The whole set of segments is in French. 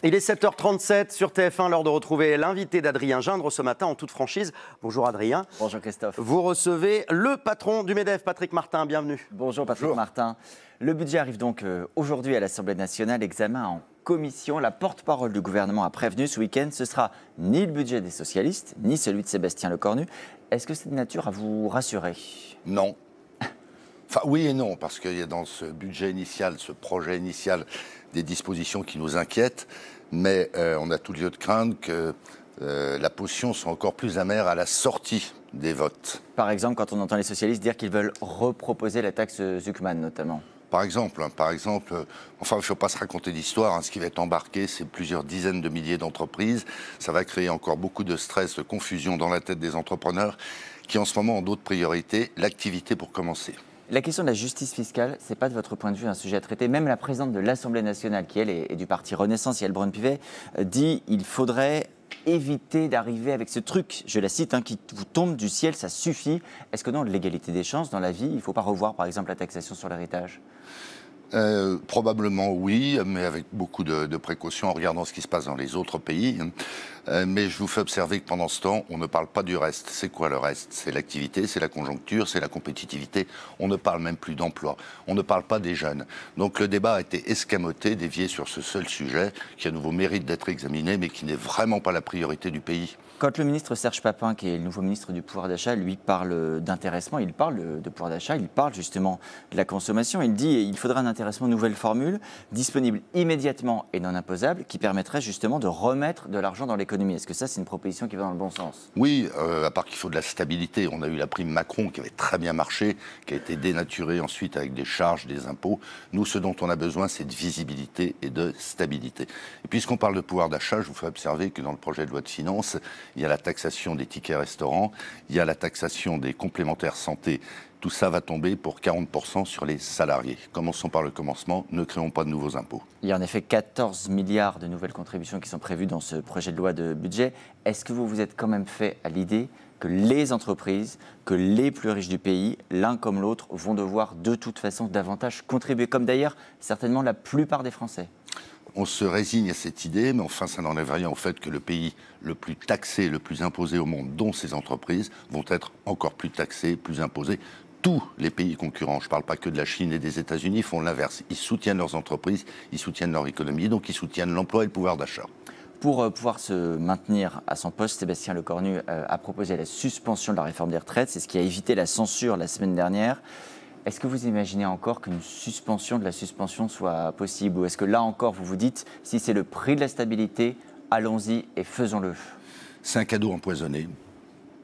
Il est 7h37 sur TF1, l'heure de retrouver l'invité d'Adrien Gindre ce matin en toute franchise. Bonjour Adrien. Bonjour Christophe. Vous recevez le patron du MEDEF, Patrick Martin, bienvenue. Bonjour Patrick Martin. Le budget arrive donc aujourd'hui à l'Assemblée nationale, examen en commission. La porte-parole du gouvernement a prévenu ce week-end, ce sera ni le budget des socialistes, ni celui de Sébastien Lecornu. Est-ce que c'est de nature à vous rassurer? Non. Enfin, oui et non, parce qu'il y a dans ce budget initial, ce projet initial, des dispositions qui nous inquiètent, mais on a tout lieu de craindre que la potion soit encore plus amère à la sortie des votes. Par exemple, quand on entend les socialistes dire qu'ils veulent reproposer la taxe Zuckman, notamment. Par exemple, enfin, il ne faut pas se raconter d'histoire. Ce qui va être embarqué, c'est plusieurs dizaines de milliers d'entreprises. Ça va créer encore beaucoup de stress, de confusion dans la tête des entrepreneurs qui, en ce moment, ont d'autres priorités. L'activité pour commencer. La question de la justice fiscale, ce n'est pas de votre point de vue un sujet à traiter. Même la présidente de l'Assemblée nationale, qui elle est du parti Renaissance, Yael Braun-Pivet, dit qu'il faudrait éviter d'arriver avec ce truc, je la cite, qui vous tombe du ciel, ça suffit. Est-ce que dans l'égalité des chances, dans la vie, il ne faut pas revoir par exemple la taxation sur l'héritage ? Probablement oui, mais avec beaucoup de précautions en regardant ce qui se passe dans les autres pays. Mais je vous fais observer que pendant ce temps, on ne parle pas du reste. C'est quoi le reste? C'est l'activité, c'est la conjoncture, c'est la compétitivité. On ne parle même plus d'emploi. On ne parle pas des jeunes. Donc le débat a été escamoté, dévié sur ce seul sujet, qui à nouveau mérite d'être examiné, mais qui n'est vraiment pas la priorité du pays. Quand le ministre Serge Papin, qui est le nouveau ministre du pouvoir d'achat, lui parle d'intéressement, il parle de pouvoir d'achat, il parle justement de la consommation. Il dit qu'il faudra un intéressement nouvelle formule, disponible immédiatement et non imposable, qui permettrait justement de remettre de l'argent dans l'économie. Est-ce que ça, c'est une proposition qui va dans le bon sens? Oui, à part qu'il faut de la stabilité. On a eu la prime Macron qui avait très bien marché, qui a été dénaturée ensuite avec des charges, des impôts. Nous, ce dont on a besoin, c'est de visibilité et de stabilité. Et puisqu'on parle de pouvoir d'achat, je vous fais observer que dans le projet de loi de finances, il y a la taxation des tickets restaurants, il y a la taxation des complémentaires santé. Tout ça va tomber pour 40% sur les salariés. Commençons par le commencement, ne créons pas de nouveaux impôts. Il y a en effet 14 milliards de nouvelles contributions qui sont prévues dans ce projet de loi de budget. Est-ce que vous vous êtes quand même fait à l'idée que les entreprises, que les plus riches du pays, l'un comme l'autre, vont devoir de toute façon davantage contribuer, comme d'ailleurs certainement la plupart des Français? On se résigne à cette idée, mais enfin, ça n'enlève rien au fait que le pays le plus taxé, le plus imposé au monde, dont ces entreprises, vont être encore plus taxés, plus imposés. Tous les pays concurrents, je ne parle pas que de la Chine et des États-Unis, font l'inverse. Ils soutiennent leurs entreprises, ils soutiennent leur économie, donc ils soutiennent l'emploi et le pouvoir d'achat. Pour pouvoir se maintenir à son poste, Sébastien Lecornu a proposé la suspension de la réforme des retraites. C'est ce qui a évité la censure la semaine dernière. Est-ce que vous imaginez encore qu'une suspension de la suspension soit possible? Ou est-ce que là encore, vous vous dites, si c'est le prix de la stabilité, allons-y et faisons-le? C'est un cadeau empoisonné.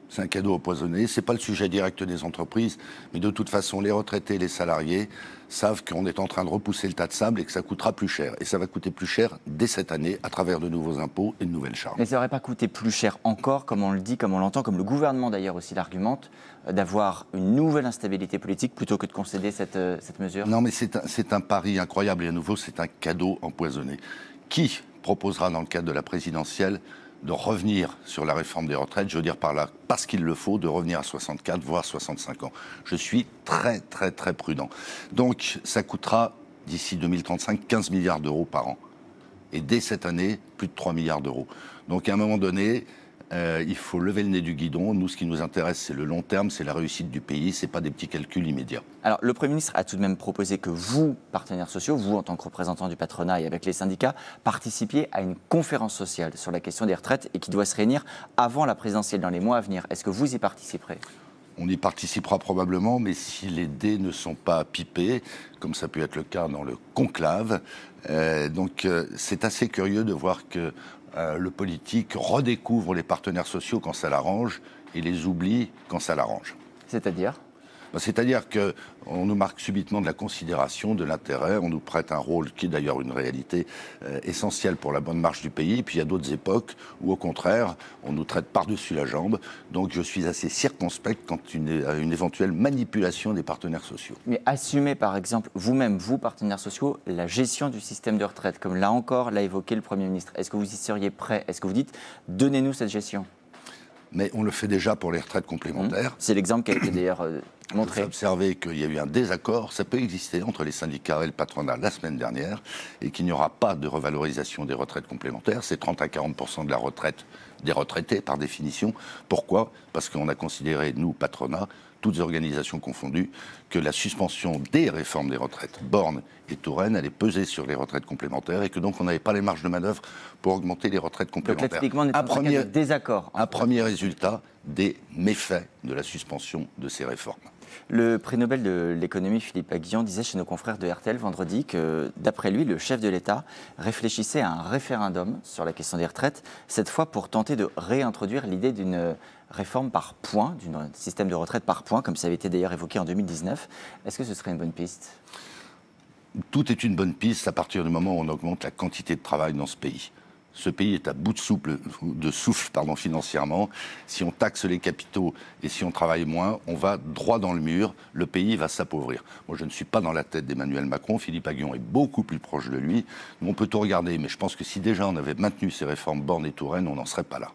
C'est un cadeau empoisonné. Ce n'est pas le sujet direct des entreprises, mais de toute façon, les retraités et les salariés savent qu'on est en train de repousser le tas de sable et que ça coûtera plus cher. Et ça va coûter plus cher dès cette année à travers de nouveaux impôts et de nouvelles charges. Mais ça n'aurait pas coûté plus cher encore, comme on le dit, comme on l'entend, comme le gouvernement d'ailleurs aussi l'argumente, d'avoir une nouvelle instabilité politique plutôt que de concéder cette mesure? Non, mais c'est un pari incroyable et à nouveau, c'est un cadeau empoisonné. Qui proposera dans le cadre de la présidentielle de revenir sur la réforme des retraites, je veux dire par là, parce qu'il le faut, de revenir à 64, voire 65 ans. Je suis très, très, très prudent. Donc, ça coûtera, d'ici 2035, 15 milliards d'euros par an. Et dès cette année, plus de 3 milliards d'euros. Donc, à un moment donné, il faut lever le nez du guidon. Nous, ce qui nous intéresse, c'est le long terme, c'est la réussite du pays, ce n'est pas des petits calculs immédiats. Alors, le Premier ministre a tout de même proposé que vous, partenaires sociaux, vous en tant que représentants du patronat et avec les syndicats, participiez à une conférence sociale sur la question des retraites et qui doit se réunir avant la présidentielle dans les mois à venir. Est-ce que vous y participerez ? On y participera probablement, mais si les dés ne sont pas pipés, comme ça peut être le cas dans le conclave, c'est assez curieux de voir que le politique redécouvre les partenaires sociaux quand ça l'arrange et les oublie quand ça l'arrange. C'est-à-dire ? C'est-à-dire qu'on nous marque subitement de la considération, de l'intérêt, on nous prête un rôle qui est d'ailleurs une réalité essentielle pour la bonne marche du pays. Puis il y a d'autres époques où au contraire, on nous traite par-dessus la jambe. Donc je suis assez circonspect quant à une éventuelle manipulation des partenaires sociaux. Mais assumez par exemple vous-même, vous partenaires sociaux, la gestion du système de retraite, comme là encore l'a évoqué le Premier ministre. Est-ce que vous y seriez prêt? Est-ce que vous dites, donnez-nous cette gestion? mais on le fait déjà pour les retraites complémentaires. C'est l'exemple qui a été d'ailleurs montré. Vous observez qu'il y a eu un désaccord, ça peut exister entre les syndicats et le patronat la semaine dernière, et qu'il n'y aura pas de revalorisation des retraites complémentaires. C'est 30 à 40% de la retraite des retraités, par définition. Pourquoi ? Parce qu'on a considéré, nous, patronat, toutes organisations confondues, que la suspension des réformes des retraites, Borne et Touraine, allait peser sur les retraites complémentaires et que donc on n'avait pas les marges de manœuvre pour augmenter les retraites complémentaires. Donc là, typiquement, on est dans un cas de désaccord. Un premier résultat des méfaits de la suspension de ces réformes. Le prix Nobel de l'économie, Philippe Aghion, disait chez nos confrères de RTL vendredi que, d'après lui, le chef de l'État réfléchissait à un référendum sur la question des retraites, cette fois pour tenter de réintroduire l'idée d'une réforme par points, d'un système de retraite par points, comme ça avait été d'ailleurs évoqué en 2019. Est-ce que ce serait une bonne piste ? Tout est une bonne piste à partir du moment où on augmente la quantité de travail dans ce pays. Ce pays est à bout de souffle financièrement. Si on taxe les capitaux et si on travaille moins, on va droit dans le mur. Le pays va s'appauvrir. Moi, je ne suis pas dans la tête d'Emmanuel Macron. Philippe Aghion est beaucoup plus proche de lui. On peut tout regarder, mais je pense que si déjà on avait maintenu ces réformes Borne et Touraine, on n'en serait pas là.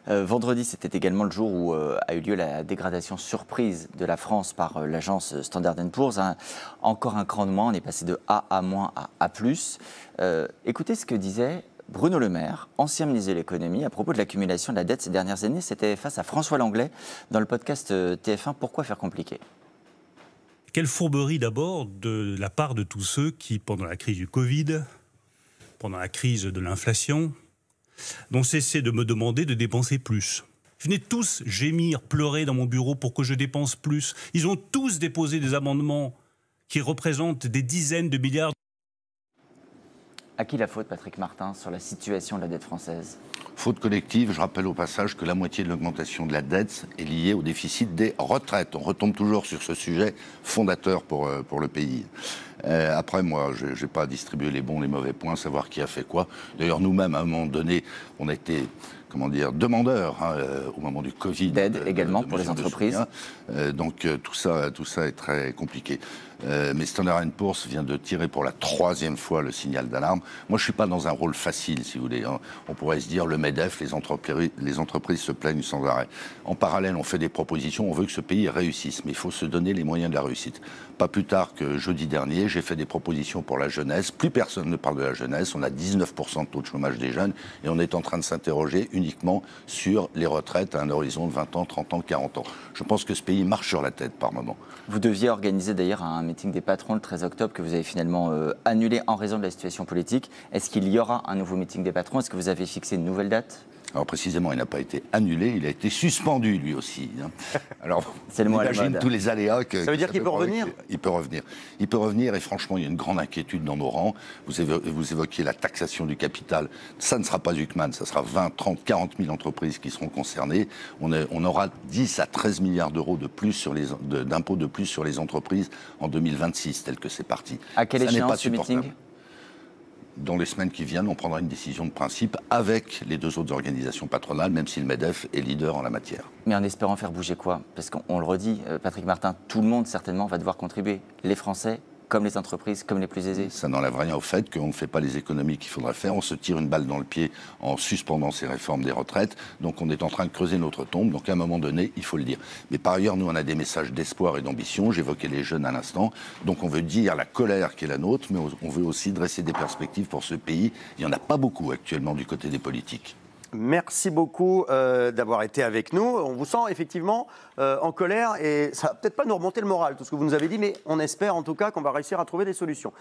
Vendredi, c'était également le jour où a eu lieu la dégradation surprise de la France par l'agence Standard & Poor's. Encore un cran de moins, on est passé de A à moins à A+. Écoutez ce que disait Bruno Le Maire, ancien ministre de l'économie, à propos de l'accumulation de la dette ces dernières années. C'était face à François Langlais dans le podcast TF1 « Pourquoi faire compliqué ?» Quelle fourberie d'abord de la part de tous ceux qui, pendant la crise du Covid, pendant la crise de l'inflation, n'ont cessé de me demander de dépenser plus. Ils venaient tous gémir, pleurer dans mon bureau pour que je dépense plus. Ils ont tous déposé des amendements qui représentent des dizaines de milliards. À qui la faute, Patrick Martin, sur la situation de la dette française ? Faute collective, je rappelle au passage que la moitié de l'augmentation de la dette est liée au déficit des retraites. On retombe toujours sur ce sujet fondateur pour le pays. Après, moi, je n'ai pas à distribuer les bons, les mauvais points, savoir qui a fait quoi. D'ailleurs, nous-mêmes, à un moment donné, on a été, demandeurs au moment du Covid. D'aide également pour les entreprises. Donc, tout ça est très compliqué. Mais Standard & Poor's vient de tirer pour la 3e fois le signal d'alarme. Moi, je ne suis pas dans un rôle facile, si vous voulez. On pourrait se dire, le MEDEF, les entreprises se plaignent sans arrêt. En parallèle, on fait des propositions, on veut que ce pays réussisse, mais il faut se donner les moyens de la réussite. Pas plus tard que jeudi dernier, j'ai fait des propositions pour la jeunesse. Plus personne ne parle de la jeunesse. On a 19% de taux de chômage des jeunes et on est en train de s'interroger uniquement sur les retraites à un horizon de 20 ans, 30 ans, 40 ans. Je pense que ce pays marche sur la tête par moment. Vous deviez organiser d'ailleurs un meeting des patrons le 13 octobre que vous avez finalement annulé en raison de la situation politique. Est-ce qu'il y aura un nouveau meeting des patrons ? Est-ce que vous avez fixé une nouvelle date ? Alors précisément, il n'a pas été annulé, il a été suspendu lui aussi. Alors, c'est le mot à la imagine mode. tous les aléas que ça veut dire qu'il peut revenir ? Il peut revenir. Il peut revenir et franchement, il y a une grande inquiétude dans nos rangs. Vous évoquiez la taxation du capital. Ça ne sera pas Huckman, ça sera 20, 30, 40 000 entreprises qui seront concernées. On aura 10 à 13 milliards d'euros de plus d'impôts de plus sur les entreprises en 2026, tel que c'est parti. À quelle échéance ce meeting ? Dans les semaines qui viennent, on prendra une décision de principe avec les deux autres organisations patronales, même si le MEDEF est leader en la matière. Mais en espérant faire bouger quoi ? Parce qu'on le redit, Patrick Martin, tout le monde certainement va devoir contribuer. Les Français, comme les entreprises, comme les plus aisés. Ça n'enlève rien au fait qu'on ne fait pas les économies qu'il faudrait faire. On se tire une balle dans le pied en suspendant ces réformes des retraites. Donc on est en train de creuser notre tombe. Donc à un moment donné, il faut le dire. Mais par ailleurs, nous, on a des messages d'espoir et d'ambition. J'évoquais les jeunes à l'instant. Donc on veut dire la colère qui est la nôtre, mais on veut aussi dresser des perspectives pour ce pays. Il n'y en a pas beaucoup actuellement du côté des politiques. Merci beaucoup d'avoir été avec nous. On vous sent effectivement en colère et ça va peut-être pas nous remonter le moral, tout ce que vous nous avez dit, mais on espère en tout cas qu'on va réussir à trouver des solutions.